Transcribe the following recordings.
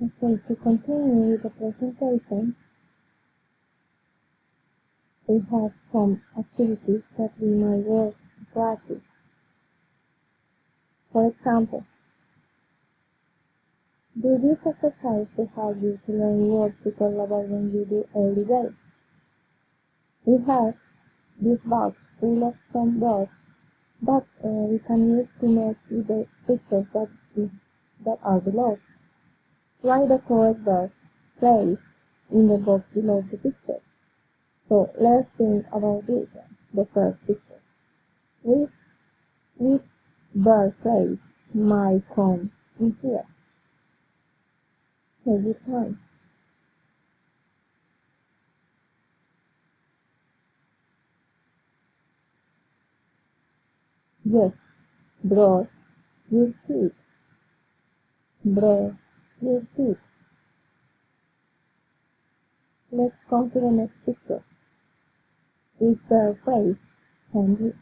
Okay, to continue with the presentation, we have some activities that we might work to practice. For example, do this exercise to help you to learn words to talk about when you do every day. We have this box full of some words that we can use to match with the pictures that are below. Write the correct word phrase in the box below the picture. So let's think about this one, the first picture. Which verb phrase might come in here? Take your time. Yes, brush your teeth. Brush your teeth. Let's come to the next picture. Which verb phrase can you?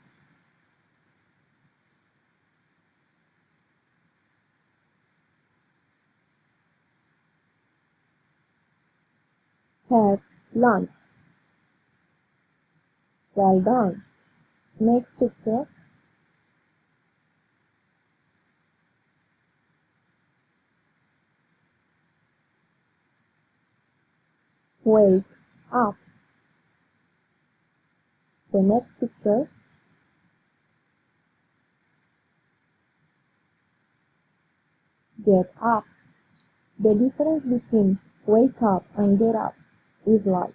Have lunch. Well done. Next picture. Wake up. The next picture. Get up. The difference between wake up and get up is like,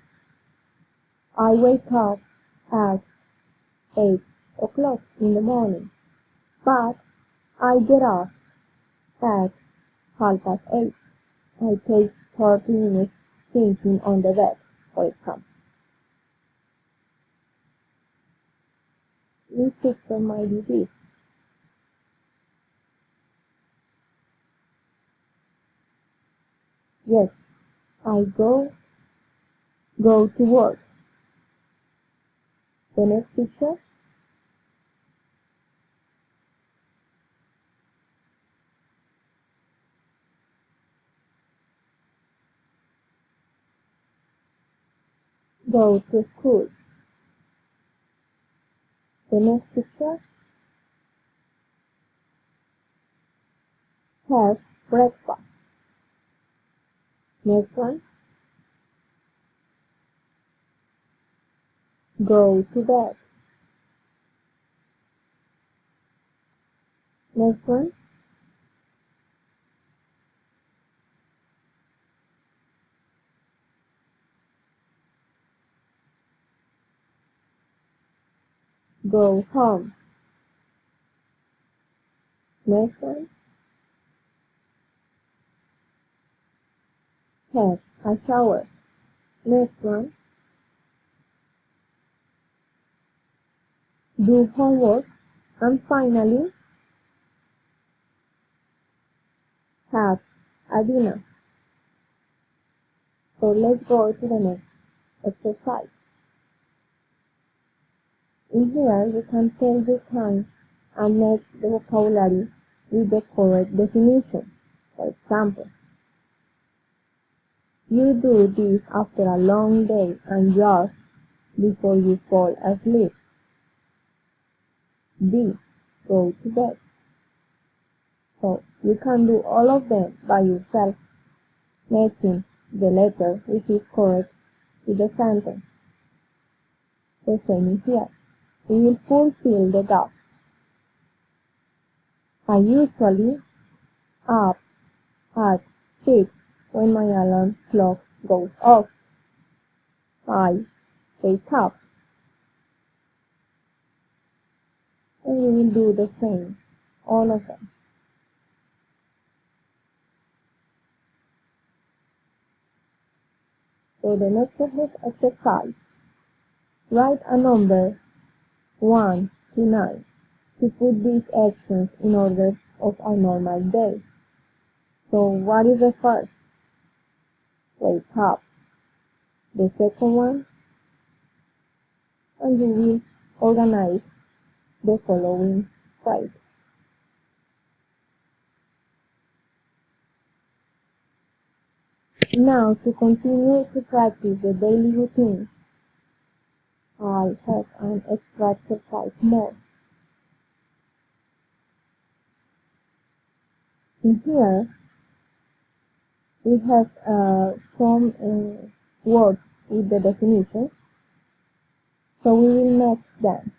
I wake up at 8 o'clock in the morning, but I get up at 8:30. I take 30 minutes thinking on the bed, for example. This picture might be this. Yes, I go to work. The next picture. Go to school. The next picture. Have breakfast. Next one. Go to bed. Next one. Go home. Next one. Have a shower. Next one. Do homework. And finally, have a dinner. So let's go to the next exercise. In here, you can take your time and match the vocabulary with the correct definition. For example, you do this after a long day and just before you fall asleep. B. Go to bed. So you can do all of them by yourself, matching the letter which is correct with the sentence. The same is here. We will fulfill the gaps. I usually up at 6 when my alarm clock goes off. I wake up. And we will do the same, all of them. So the next exercise, write a number 1 to 9 to put these actions in order of a normal day. So what is the first? Wake up. The second one, and you will organize the following phrases. Now, to continue to practice the daily routine, I have an extra exercise more. In here, we have some words with the definition, so we will match them.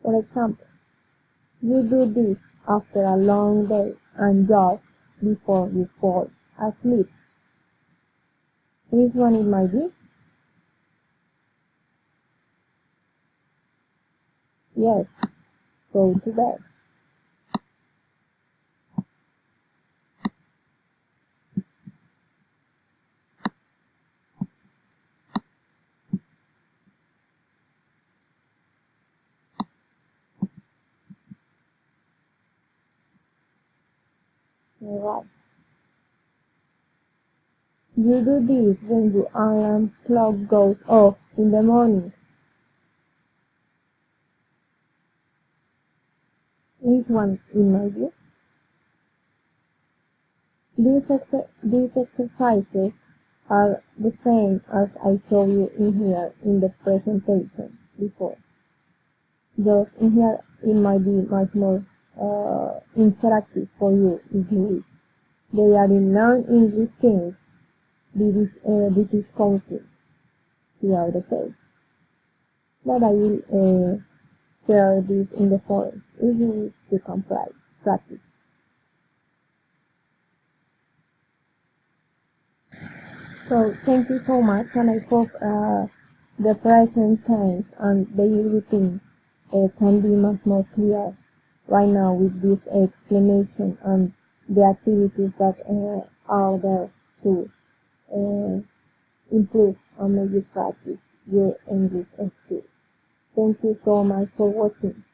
For example, you do this after a long day and just before you fall asleep. Which one it might be? Yes, go to bed. Alright. You do this when your alarm clock goes off in the morning. Which one it might be? These exercises are the same as I showed you in here in the presentation before. Just in here it might be much more interactive for you if you wish. They are in non-English things. This is counting here the page. But I will share this in the forums. If you wish, you can practice. So thank you so much, and I hope the present tense and daily routine can be much more clear right now with this explanation and the activities that are there to improve and make you practice your English skills. Thank you so much for watching.